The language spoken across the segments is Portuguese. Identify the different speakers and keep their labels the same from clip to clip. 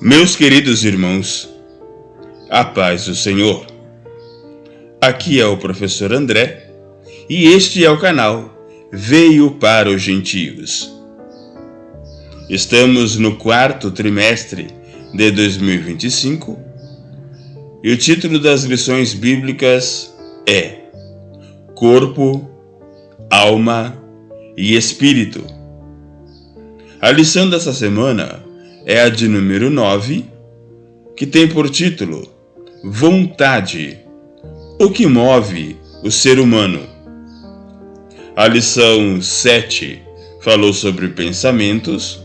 Speaker 1: Meus queridos irmãos, a paz do Senhor. Aqui é o professor André e este é o canal Veio para os Gentios. Estamos no quarto trimestre de 2025 e o título das lições bíblicas é Corpo, Alma e Espírito. A lição dessa semana é a de número 9, que tem por título Vontade, o que move o ser humano. A lição 7 falou sobre pensamentos.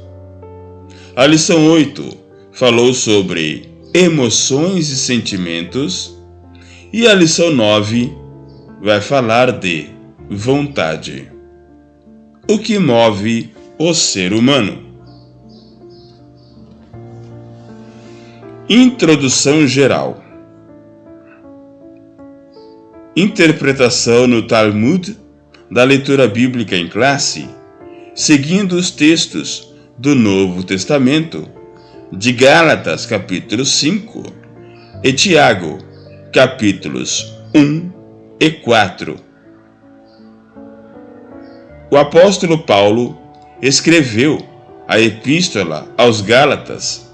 Speaker 1: A lição 8 falou sobre emoções e sentimentos. E a lição 9 vai falar de vontade, o que move o ser humano. Introdução geral. Interpretação no Talmud da leitura bíblica em classe, seguindo os textos do Novo Testamento, de Gálatas capítulo 5 e Tiago capítulos 1 e 4. O apóstolo Paulo escreveu a epístola aos Gálatas,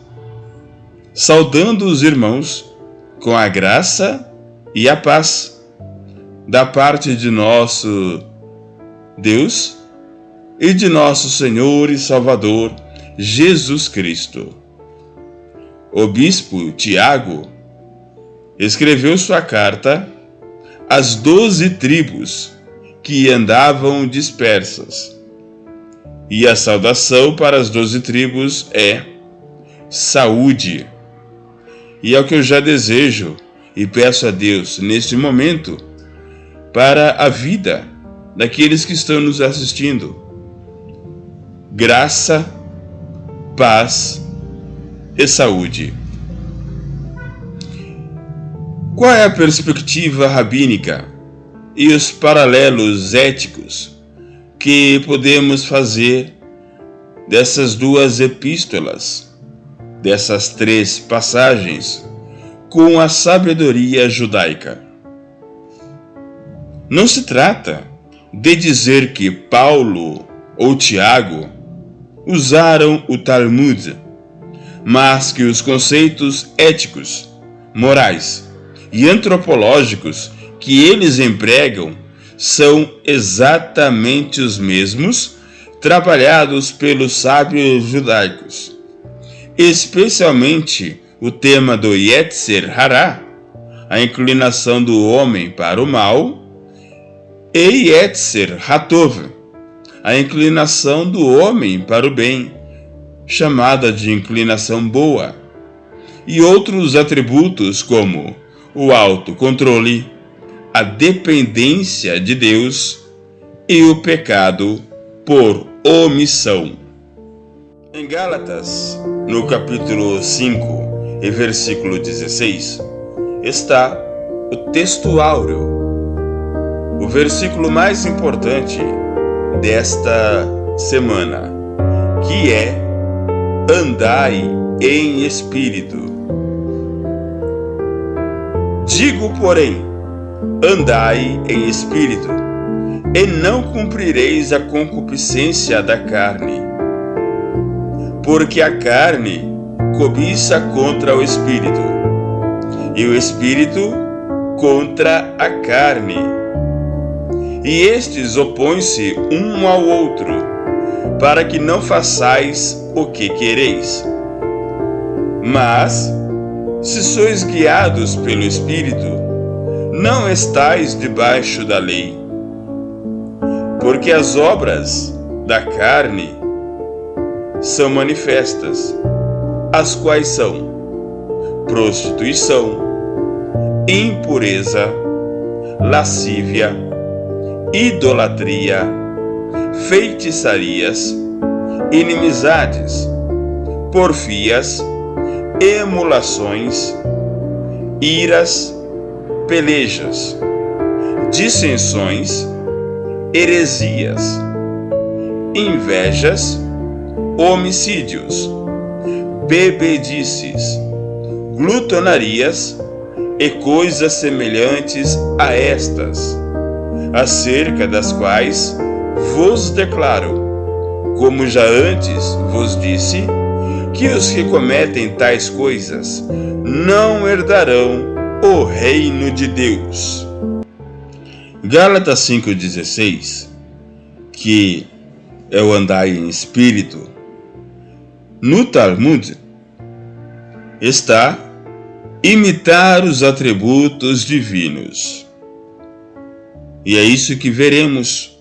Speaker 1: saudando os irmãos com a graça e a paz da parte de nosso Deus e de nosso Senhor e Salvador Jesus Cristo. O bispo Tiago escreveu sua carta às 12 tribos que andavam dispersas, e a saudação para as 12 tribos é saúde. E é o que eu já desejo e peço a Deus neste momento para a vida daqueles que estão nos assistindo. Graça, paz e saúde. Qual é a perspectiva rabínica e os paralelos éticos que podemos fazer dessas duas epístolas, dessas 3 passagens, com a sabedoria judaica? Não se trata de dizer que Paulo ou Tiago usaram o Talmud, mas que os conceitos éticos, morais e antropológicos que eles empregam são exatamente os mesmos trabalhados pelos sábios judaicos. Especialmente o tema do Yetzer Hará, a inclinação do homem para o mal, e Yetzer Hatov, a inclinação do homem para o bem, chamada de inclinação boa, e outros atributos como o autocontrole, a dependência de Deus e o pecado por omissão. Em Gálatas, no capítulo 5 e versículo 16, está o texto áureo, o versículo mais importante desta semana, que é andai em espírito. Digo, porém, andai em espírito, e não cumprireis a concupiscência da carne. Porque a carne cobiça contra o espírito, e o espírito contra a carne. E estes opõem-se um ao outro, para que não façais o que quereis. Mas, se sois guiados pelo Espírito, não estais debaixo da lei. Porque as obras da carne são manifestas, as quais são prostituição, impureza, lascívia, idolatria, feitiçarias, inimizades, porfias, emulações, iras, pelejas, dissensões, heresias, invejas, homicídios, bebedices, glutonarias e coisas semelhantes a estas, acerca das quais vos declaro, como já antes vos disse, que os que cometem tais coisas não herdarão o reino de Deus. Gálatas 5,16, que é o andar em espírito, no Talmud está imitar os atributos divinos. E é isso que veremos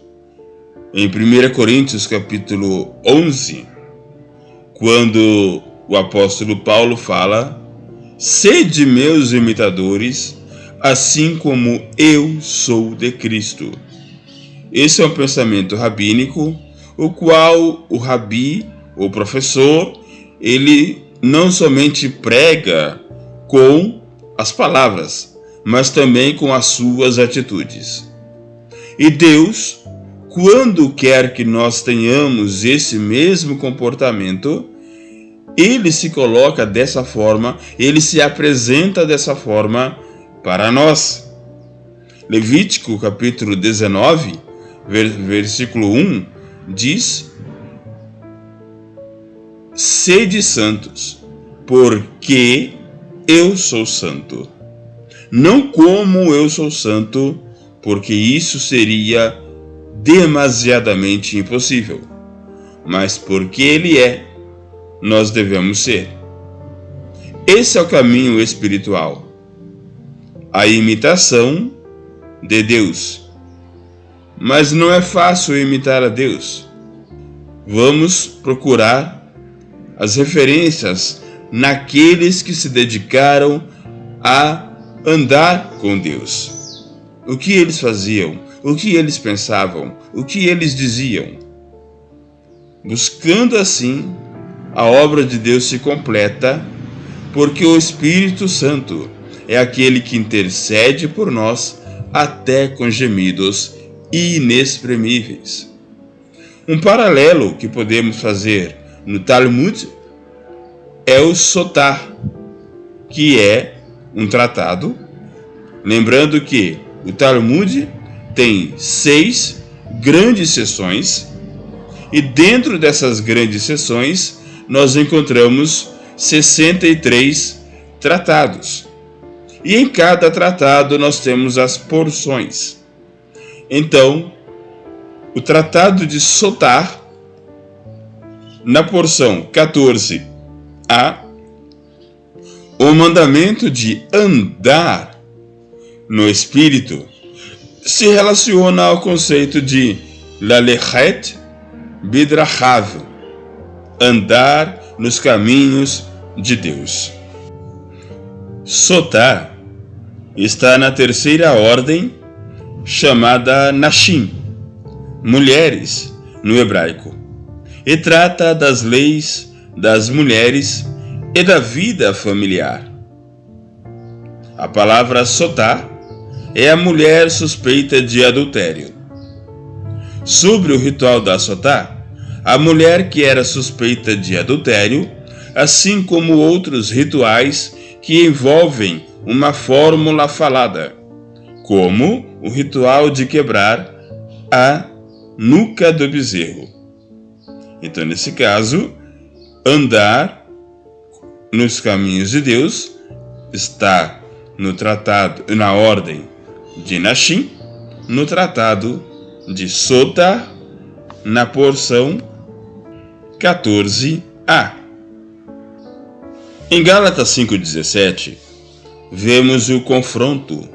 Speaker 1: em 1 Coríntios capítulo 11, quando o apóstolo Paulo fala: sede meus imitadores, assim como eu sou de Cristo. Esse é um pensamento rabínico, o qual o rabi, o professor, ele não somente prega com as palavras, mas também com as suas atitudes. E Deus, quando quer que nós tenhamos esse mesmo comportamento, ele se coloca dessa forma, ele se apresenta dessa forma para nós. Levítico capítulo 19, versículo 1, diz: sede santos, porque eu sou santo. Não como eu sou santo, porque isso seria demasiadamente impossível, mas porque ele é, nós devemos ser. Esse é o caminho espiritual, a imitação de Deus. Mas não é fácil imitar a Deus. Vamos procurar as referências naqueles que se dedicaram a andar com Deus. O que eles faziam, o que eles pensavam, o que eles diziam. Buscando assim, a obra de Deus se completa, porque o Espírito Santo é aquele que intercede por nós até com gemidos inexprimíveis. Um paralelo que podemos fazer no Talmud é o Sotá, que é um tratado. Lembrando que o Talmud tem 6 grandes seções, e dentro dessas grandes seções nós encontramos 63 tratados. E em cada tratado nós temos as porções. Então, o tratado de Sotá, na porção 14a, o mandamento de andar no Espírito se relaciona ao conceito de lalechet bidrachav, andar nos caminhos de Deus. Sotá está na terceira ordem, chamada Nashim, mulheres no hebraico, e trata das leis das mulheres e da vida familiar. A palavra Sotá é a mulher suspeita de adultério. Sobre o ritual da Sotá, a mulher que era suspeita de adultério, assim como outros rituais que envolvem uma fórmula falada, como o ritual de quebrar a nuca do bezerro. Então, nesse caso, andar nos caminhos de Deus está no tratado, na ordem de Nashim, no tratado de Sotá, na porção 14a. Em Gálatas 5,17, vemos o confronto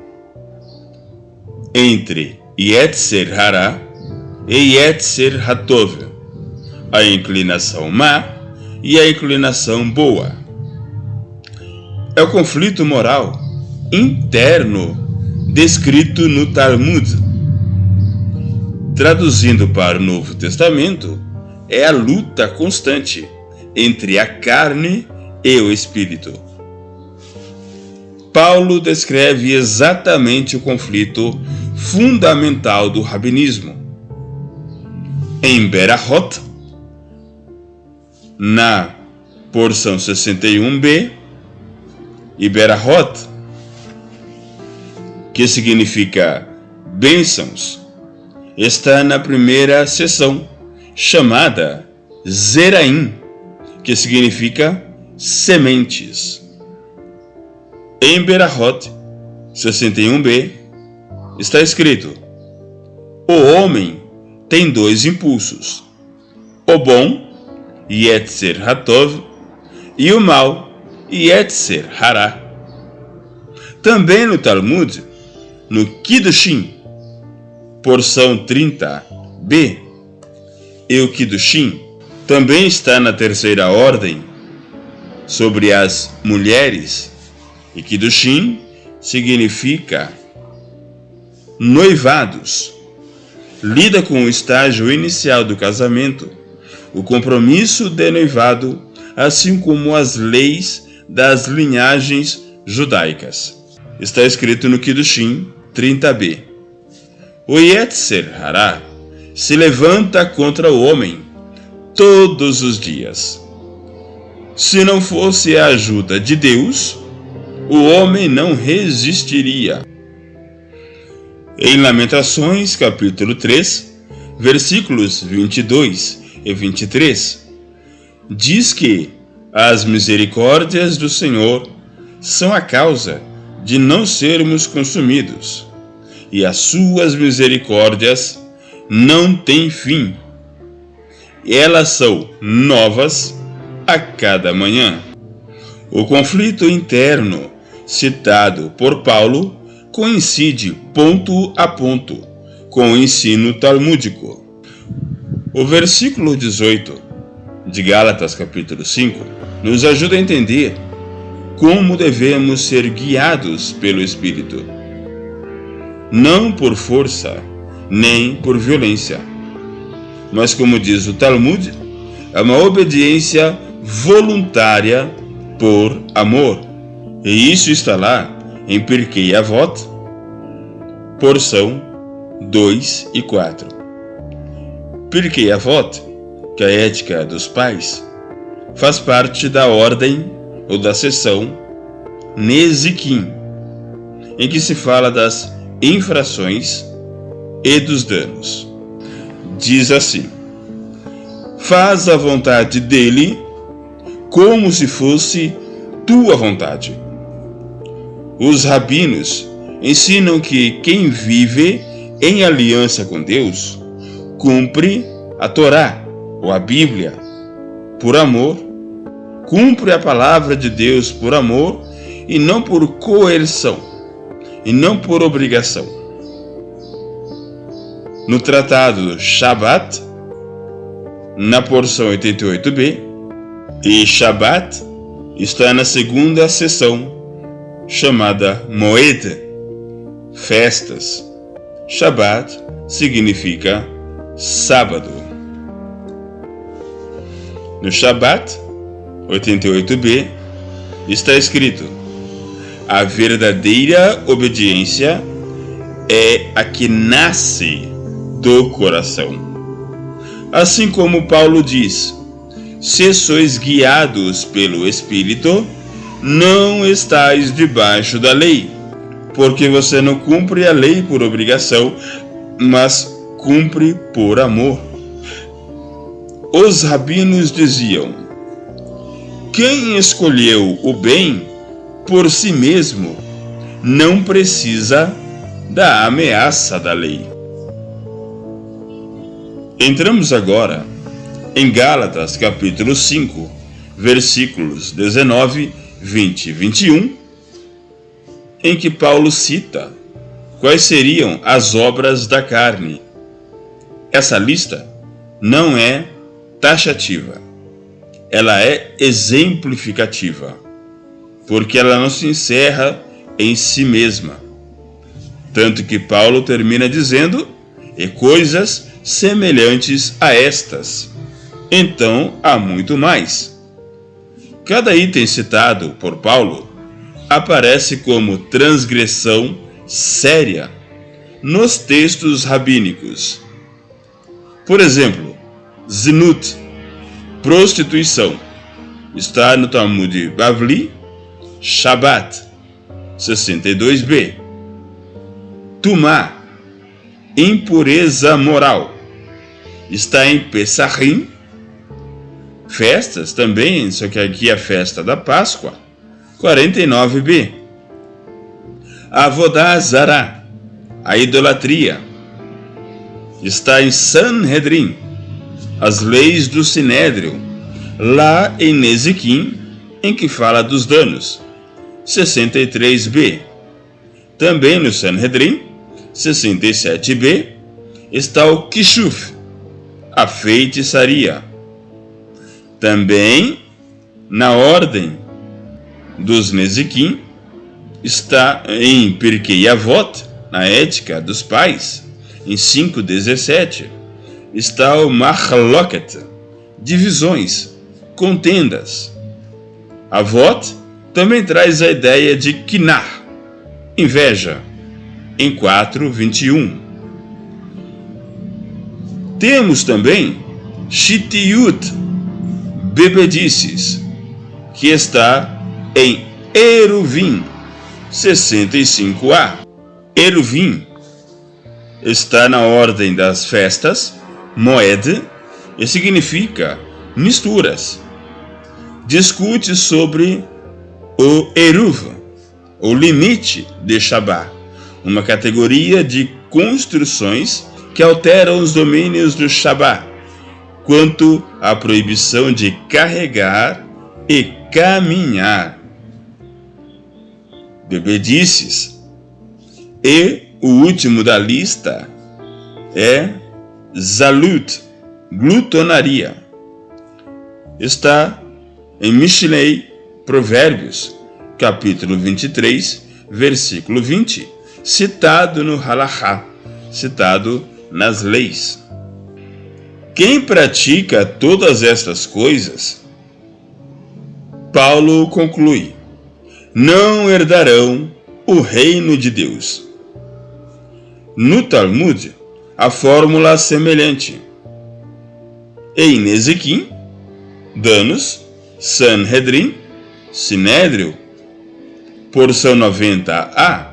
Speaker 1: entre Yetzer Hará e Yetzer Hatov, a inclinação má e a inclinação boa. É o conflito moral interno descrito no Talmud. Traduzindo para o Novo Testamento, é a luta constante entre a carne e o espírito. Paulo descreve exatamente o conflito fundamental do rabinismo. Em Berachot, na porção 61b, e Berahot, que significa bênçãos, está na primeira seção, chamada Zeraim, que significa sementes. Em Berahot 61b está escrito: o homem tem dois impulsos, o bom, Yetzer Hatov, e o mal, Yetzer Hará. Também no Talmud, no Kiddushin, porção 30b, e o Kiddushin também está na terceira ordem sobre as mulheres, e Kiddushin significa noivados. Lida com o estágio inicial do casamento, o compromisso de noivado, assim como as leis das linhagens judaicas. Está escrito no Kiddushin 30b. O Yetzer Hará se levanta contra o homem todos os dias. Se não fosse a ajuda de Deus, o homem não resistiria. Em Lamentações, capítulo 3, versículos 22 e 23, diz que as misericórdias do Senhor são a causa de não sermos consumidos, e as suas misericórdias não têm fim. Elas são novas a cada manhã. O conflito interno citado por Paulo coincide ponto a ponto com o ensino talmúdico. O versículo 18 de Gálatas capítulo 5 nos ajuda a entender como devemos ser guiados pelo Espírito, não por força nem por violência, mas, como diz o Talmud, é uma obediência voluntária por amor. E isso está lá em Pirkei Avot, porção 2 e 4. Pirkei Avot, que é a ética dos pais, faz parte da ordem ou da seção Nezikim, em que se fala das infrações e dos danos. Diz assim: faz a vontade dele como se fosse tua vontade. Os rabinos ensinam que quem vive em aliança com Deus cumpre a Torá, ou a Bíblia, por amor, cumpre a palavra de Deus por amor e não por coerção, e não por obrigação. No tratado Shabat, na porção 88b, e Shabat está na segunda seção, chamada Moed, festas. Shabat significa sábado. No Shabat 88b está escrito: a verdadeira obediência é a que nasce do coração. Assim como Paulo diz: se sois guiados pelo Espírito, não estáis debaixo da lei, porque você não cumpre a lei por obrigação, mas cumpre por amor. Os rabinos diziam: quem escolheu o bem por si mesmo não precisa da ameaça da lei. Entramos agora em Gálatas capítulo 5, versículos 19, 20 e 21, em que Paulo cita quais seriam as obras da carne. Essa lista não é taxativa, ela é exemplificativa, porque ela não se encerra em si mesma. Tanto que Paulo termina dizendo: e coisas semelhantes a estas. Então há muito mais. Cada item citado por Paulo aparece como transgressão séria nos textos rabínicos. Por exemplo, Zinut, prostituição, está no Talmud Bavli, Shabbat, 62b. Tumá, impureza moral, está em Pesachim, festas também, só que aqui é a festa da Páscoa, 49b. Avodá Zará, a idolatria, está em Sanhedrin, as leis do Sinédrio, lá em Neziquim, em que fala dos danos, 63b. Também no Sanhedrin, 67b, está o Kishuf, a feitiçaria. Também, na ordem dos Neziquim, está em Pirkei Avot, na ética dos pais, em 5:17, está o Machloket, divisões, contendas. Avot também traz a ideia de Kinah, inveja, em 4:21. Temos também Shitiyut, bebedices, que está em Eruvim, 65a. Eruvim está na ordem das festas, Moed, e significa misturas. Discute sobre o Eruv, o limite de Shabbat, uma categoria de construções que alteram os domínios do Shabbat, quanto à proibição de carregar e caminhar. Bebedices. E o último da lista é Zalut, glutonaria. Está em Mishlei, Provérbios, capítulo 23, versículo 20, citado no Halachá, citado nas leis. Quem pratica todas estas coisas, Paulo conclui, não herdarão o reino de Deus. No Talmud, a fórmula é semelhante. Em Neziquim, danos, Sanhedrin, Sinédrio, porção 90a,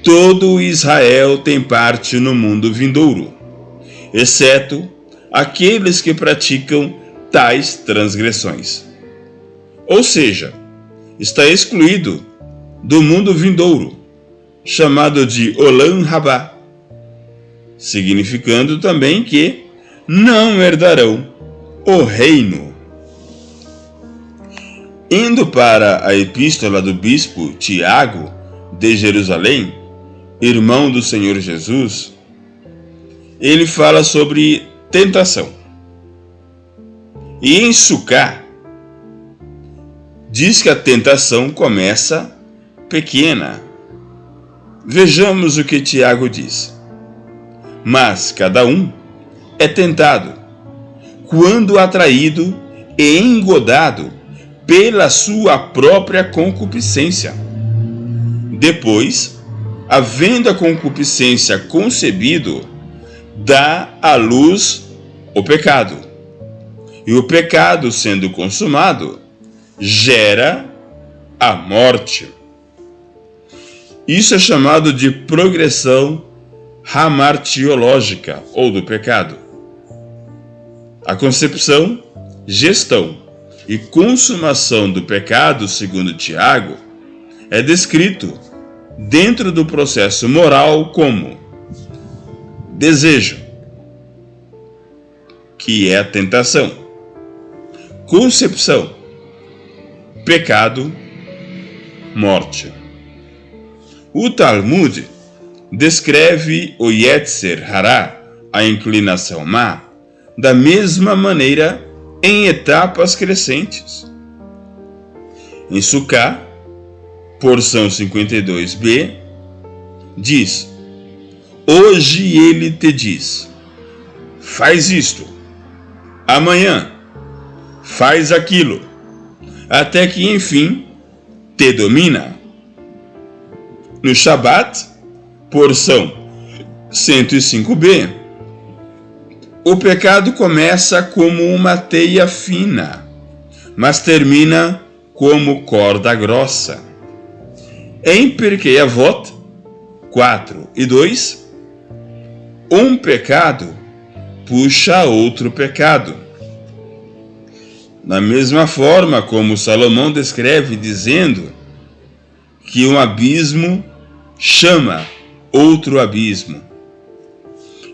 Speaker 1: todo Israel tem parte no mundo vindouro, exceto aqueles que praticam tais transgressões. Ou seja, está excluído do mundo vindouro, chamado de Olam Rabá, significando também que não herdarão o reino. Indo para a epístola do bispo Tiago de Jerusalém, irmão do Senhor Jesus, ele fala sobre tentação. E em Sucá, diz que a tentação começa pequena. Vejamos o que Tiago diz. Mas cada um é tentado, quando atraído e engodado pela sua própria concupiscência. Depois, havendo a concupiscência concebido, dá à luz o pecado. E o pecado, sendo consumado, gera a morte. Isso é chamado de progressão hamartiológica, ou do pecado. A concepção, gestão e consumação do pecado, segundo Tiago, é descrito dentro do processo moral como desejo, que é a tentação, concepção, pecado, morte. O Talmud descreve o Yetzer Hará, a inclinação má, da mesma maneira em etapas crescentes. Em Sucá, porção 52b, diz: hoje ele te diz, faz isto, amanhã, faz aquilo, até que enfim te domina. No Shabat, porção 105b, o pecado começa como uma teia fina, mas termina como corda grossa. Em Pirkei Avot 4:2, um pecado puxa outro pecado. Da mesma forma como Salomão descreve dizendo que um abismo chama outro abismo.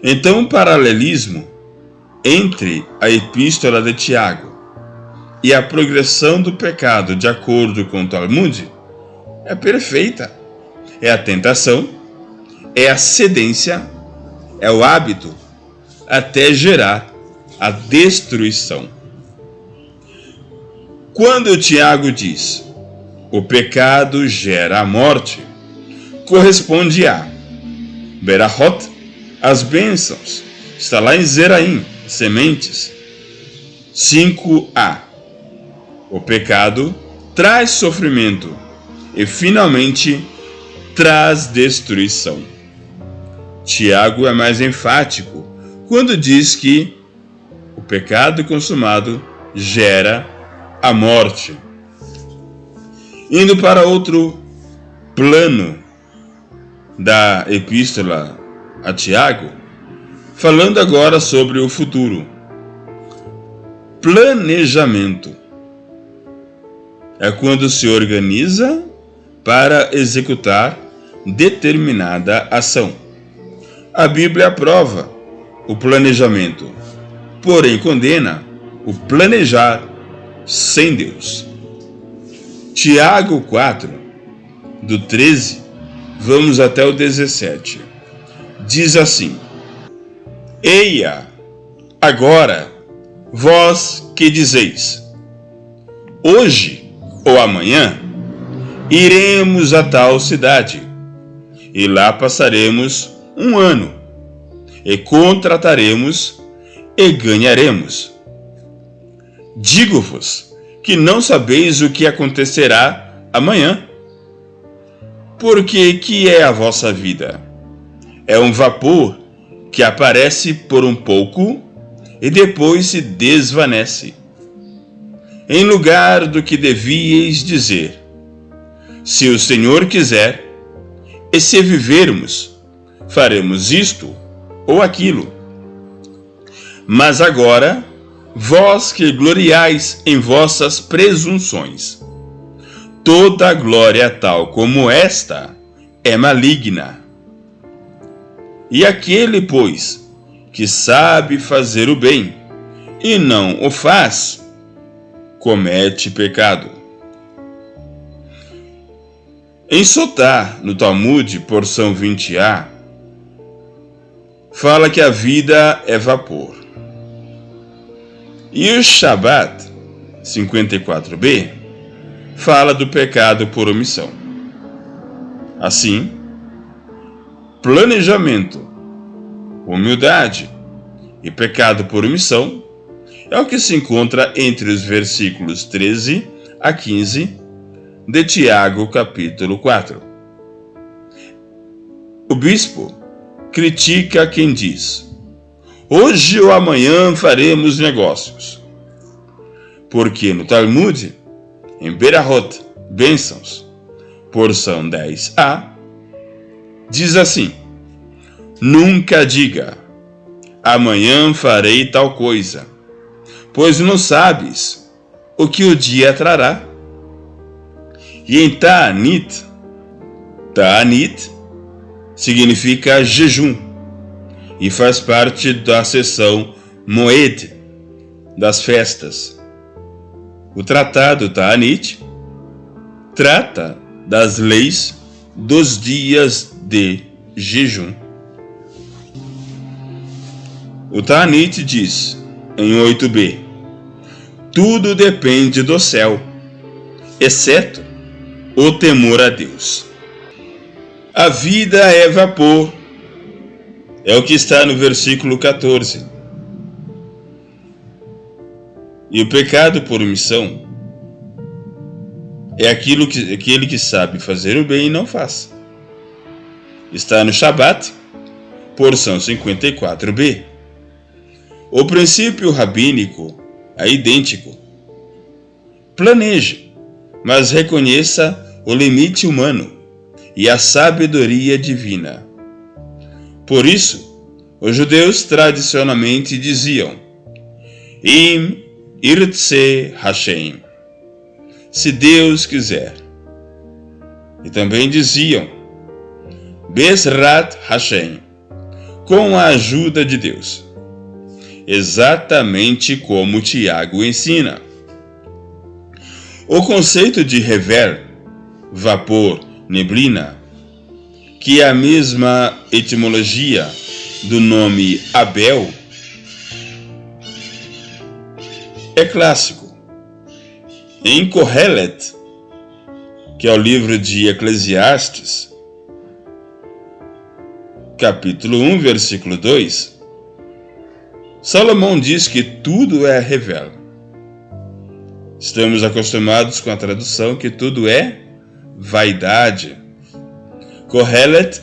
Speaker 1: Então, o paralelismo entre a epístola de Tiago e a progressão do pecado de acordo com o Talmud é perfeita. É a tentação, é a cedência, é o hábito, até gerar a destruição. Quando Tiago diz o pecado gera a morte, corresponde a Berahot, as bênçãos. Está lá em Zeraim, sementes. 5a. O pecado traz sofrimento e finalmente traz destruição. Tiago é mais enfático quando diz que o pecado consumado gera a morte. Indo para outro plano da epístola a Tiago, falando agora sobre o futuro. Planejamento é quando se organiza para executar determinada ação. A Bíblia aprova o planejamento, porém condena o planejar sem Deus. Tiago 4, do 13, vamos até o 17. Diz assim: Eia, agora, vós que dizeis, hoje ou amanhã, iremos a tal cidade, e lá passaremos um ano, e contrataremos, e ganharemos. Digo-vos que não sabeis o que acontecerá amanhã. Porque que é a vossa vida? É um vapor que aparece por um pouco e depois se desvanece. Em lugar do que devíeis dizer, se o Senhor quiser, e se vivermos, faremos isto ou aquilo. Mas agora, vós que gloriais em vossas presunções, toda glória tal como esta é maligna. E aquele, pois, que sabe fazer o bem e não o faz, comete pecado. Em Sotá, no Talmud, porção 20a, fala que a vida é vapor. E o Shabat 54b fala do pecado por omissão. Assim, planejamento, humildade e pecado por omissão é o que se encontra entre os versículos 13 a 15 de Tiago, capítulo 4. O bispo critica quem diz: hoje ou amanhã faremos negócios. Porque no Talmud, em Berahot, bênçãos, porção 10a, diz assim: nunca diga, amanhã farei tal coisa, pois não sabes o que o dia trará. E em Ta'anit significa jejum, e faz parte da seção Moed, das festas. O tratado Ta'anit trata das leis dos dias de jejum. O Ta'anit diz, em 8b, tudo depende do céu, exceto o temor a Deus. A vida é vapor, é o que está no versículo 14. E o pecado por omissão é aquele que sabe fazer o bem e não faz. Está no Shabat, porção 54b. O princípio rabínico é idêntico. planeje, mas reconheça o limite humano e a sabedoria divina. Por isso, os judeus tradicionalmente diziam: Im Irtse Hashem, se Deus quiser. E também diziam Bezrat Hashem, com a ajuda de Deus. Exatamente como Tiago ensina. O conceito de rever, vapor, neblina, que é a mesma etimologia do nome Abel, é clássico. Em Kohelet, que é o livro de Eclesiastes, capítulo 1, versículo 2, Salomão diz que tudo é revel. Estamos acostumados com a tradução que tudo é vaidade. Kohelet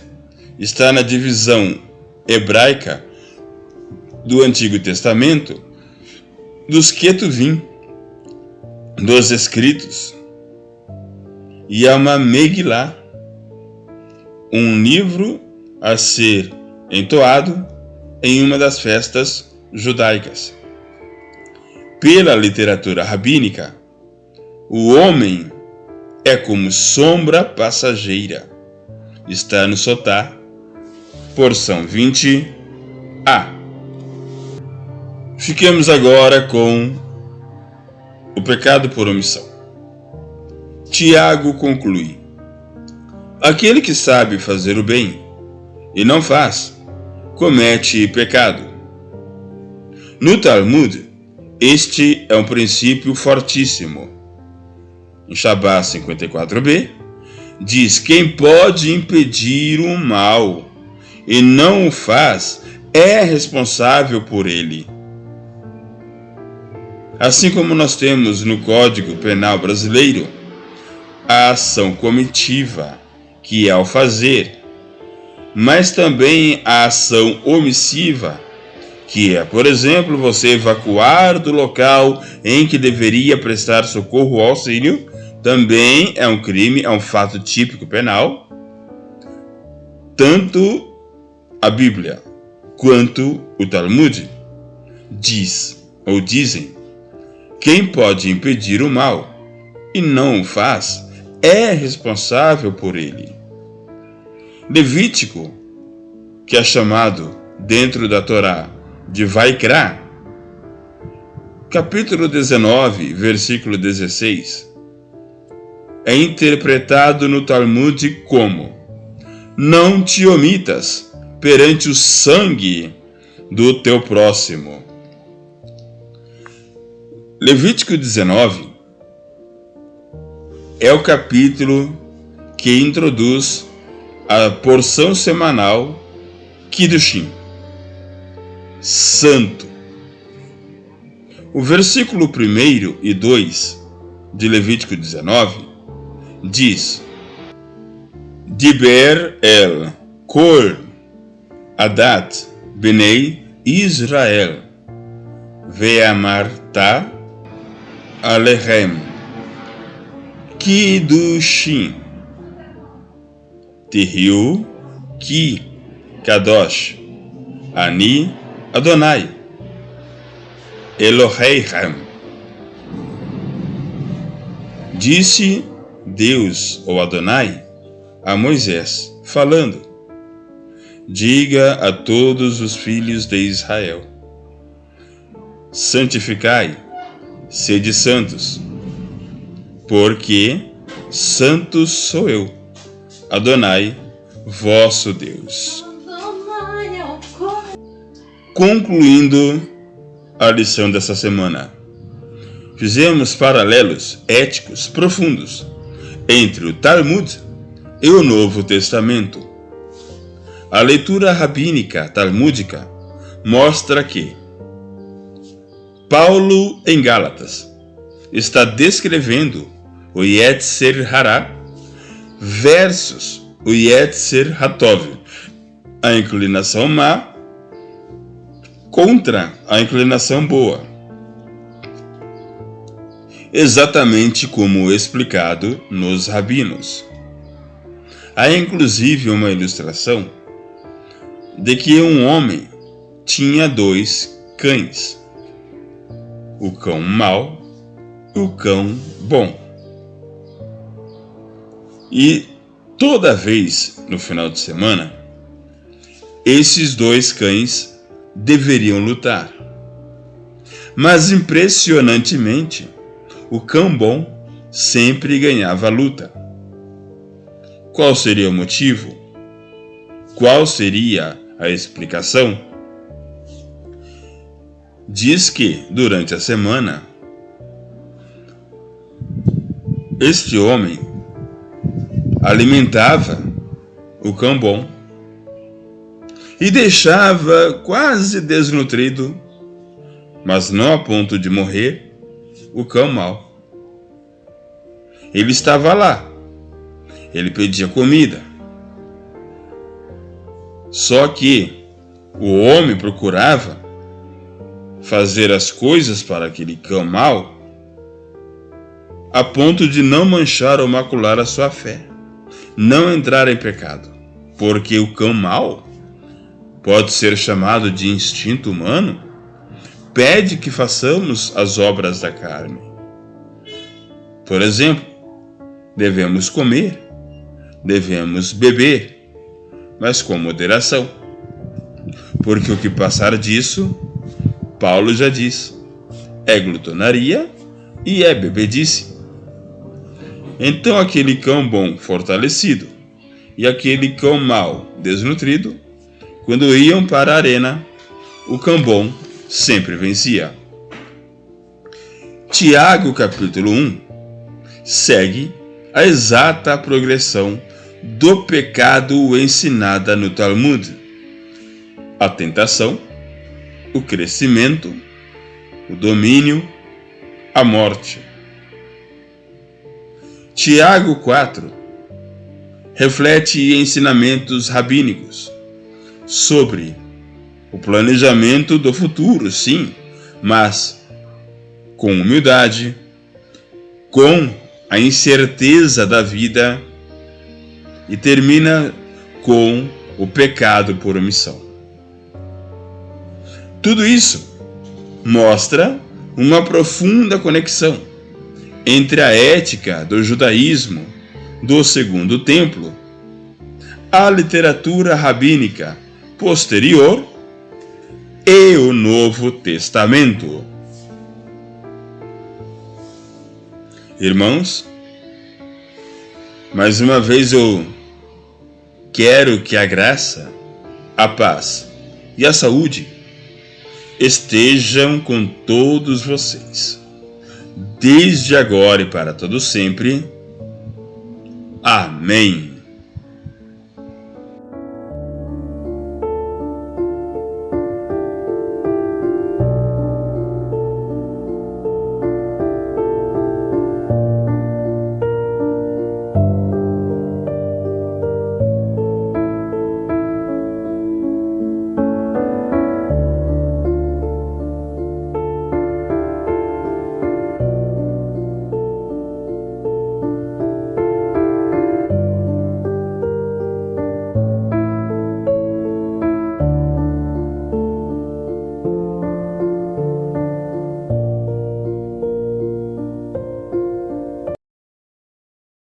Speaker 1: está na divisão hebraica do Antigo Testamento dos Ketuvim, dos escritos, e é uma Megilá, um livro a ser entoado em uma das festas judaicas. Pela literatura rabínica, o homem é como sombra passageira. Está no Sotá, porção 20a. Fiquemos agora com o pecado por omissão. Tiago conclui: aquele que sabe fazer o bem e não faz, comete pecado. No Talmud, este é um princípio fortíssimo. Em Shabá 54b, diz: quem pode impedir o mal e não o faz, é responsável por ele. Assim como nós temos no Código Penal brasileiro a ação comitiva, que é o fazer, mas também a ação omissiva, que é, por exemplo, você evacuar do local em que deveria prestar socorro ou auxílio, também é um crime, é um fato típico penal. Tanto a Bíblia quanto o Talmud diz ou dizem: quem pode impedir o mal e não o faz, é responsável por ele. Levítico, que é chamado dentro da Torá de Vaikra, capítulo 19, versículo 16, é interpretado no Talmud como: não te omitas perante o sangue do teu próximo. Levítico 19 é o capítulo que introduz a porção semanal Kiddushim, santo. O versículo 1 e 2 de Levítico 19 diz: Diber el Kol Adat Benei Israel Ve'amarta Alechem Kiddushim Tihiu Ki Kadosh Ani Adonai Eloheichem. Disse Deus, ou Adonai, a Moisés, falando: diga a todos os filhos de Israel: santificai, sede santos, porque santo sou eu, Adonai, vosso Deus. Concluindo a lição dessa semana, fizemos paralelos éticos profundos entre o Talmud e o Novo Testamento. A leitura rabínica talmúdica mostra que Paulo, em Gálatas, está descrevendo o Yetzer Hará versus o Yetzer Hatov, a inclinação má contra a inclinação boa. exatamente como explicado nos rabinos. Há inclusive uma ilustração de que um homem tinha 2 cães, o cão mau e o cão bom. E toda vez no final de semana, esses 2 cães deveriam lutar. Mas impressionantemente, o cão bom sempre ganhava a luta. Qual seria o motivo? Qual seria a explicação? Diz que, durante a semana, este homem alimentava o cão bom e deixava quase desnutrido, mas não a ponto de morrer, o cão mau. Ele estava lá, ele pedia comida. Só que o homem procurava fazer as coisas para aquele cão mau a ponto de não manchar ou macular a sua fé, não entrar em pecado, porque o cão mau pode ser chamado de instinto humano, pede que façamos as obras da carne. Por exemplo, devemos comer, devemos beber, mas com moderação, porque o que passar disso, Paulo já diz, é glutonaria e é bebedice. Então aquele cão bom fortalecido e aquele cão mau desnutrido, quando iam para a arena, o cão bom sempre vencia. Tiago capítulo 1 segue a exata progressão do pecado ensinada no Talmud: a tentação, o crescimento, o domínio, a morte. Tiago 4 reflete ensinamentos rabínicos sobre o planejamento do futuro, sim, mas com humildade, com a incerteza da vida, e termina com o pecado por omissão. Tudo isso mostra uma profunda conexão entre a ética do judaísmo do Segundo Templo, a literatura rabínica posterior e o Novo Testamento. Irmãos, mais uma vez eu quero que a graça, a paz e a saúde estejam com todos vocês, desde agora e para todo sempre. Amém.